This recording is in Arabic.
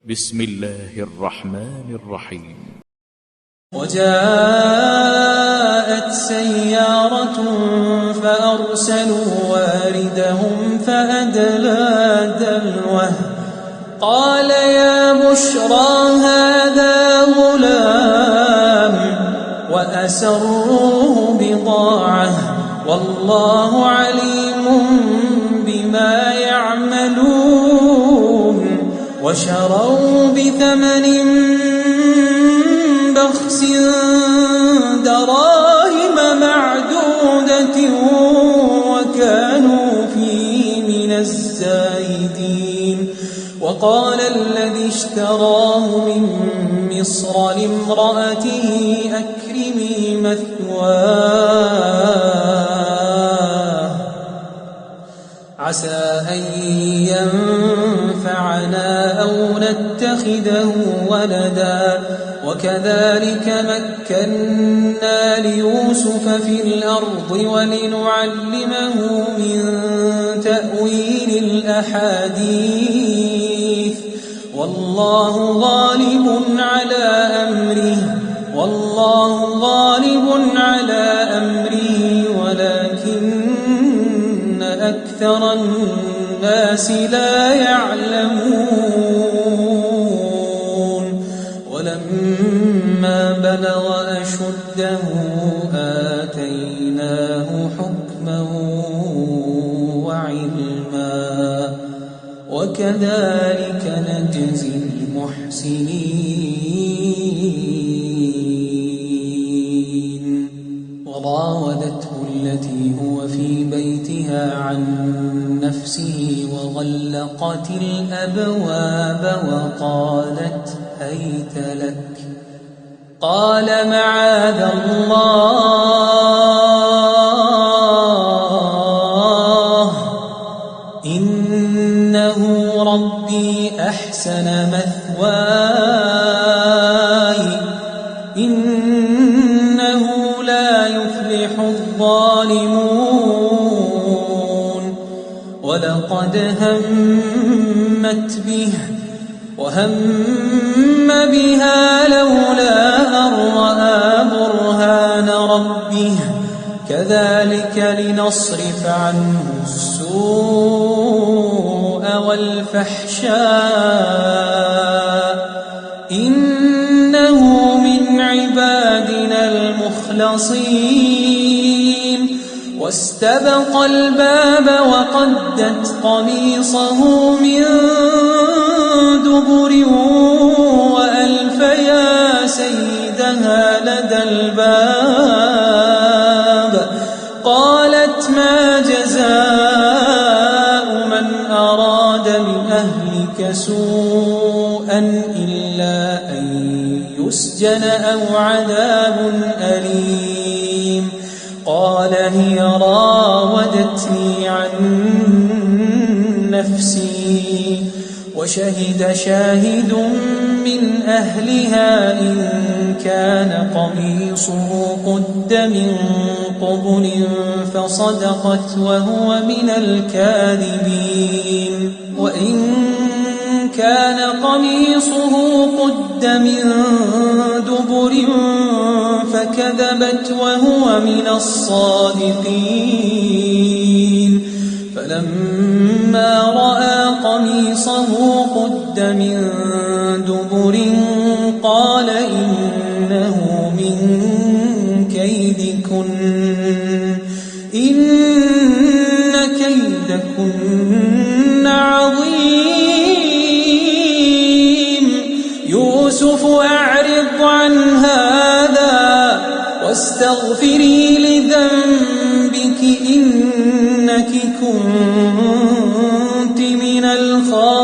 بسم الله الرحمن الرحيم. وجاءت سيارة فأرسلوا واردهم فأدلى دلوه قال يا بشرى هذا غلام وأسروه بضاعة والله عليم بما يعملون وشروا بثمن بخس دراهم معدودة وكانوا فيه من الزاهدين. وقال الذي اشتراه من مصر لامرأته أكرمي مثواه عسى أن ينفعنا أو نتخذه ولدا وكذلك مكنا ليوسف في الأرض ولنعلمه من تأويل الأحاديث والله غالب على أمره ولكن أكثر الناس لا يعلمون. ولما بلغ أشده آتيناه حكما وعلما وكذلك نجزي المحسنين. وراودته التي هو في بيتها عن نفسه وغلقت الأبواب وقالت هيت لك قال معاذ الله إنه ربي أحسن مثواي إنه لا يفلح الظالمون. ولقد همت به وهم بها لولا أن رأى برهان ربه كذلك لنصرف عنه السوء والفحشاء إنه من عبادنا المخلصين. واستبق الباب وقدت قميصه من دبر وألف يا سيدها لدى الباب قالت ما جزاء من أراد بأهلك سوءا إلا أن يسجن أو عذاب أليم. قال هي راودتني عن نفسي وشهد شاهد من أهلها إن كان قميصه قد من قبل فصدقت وهو من الكاذبين وإن كان قميصه قد من دبر فكذبت وهو من الصادقين. فلما رأى قميصه قد من دبر قال إنه من كيدكن إن كيدكن عظيم. يوسف أعرض عن هذا واستغفري لذنبك إنك كنت من الخاطئين.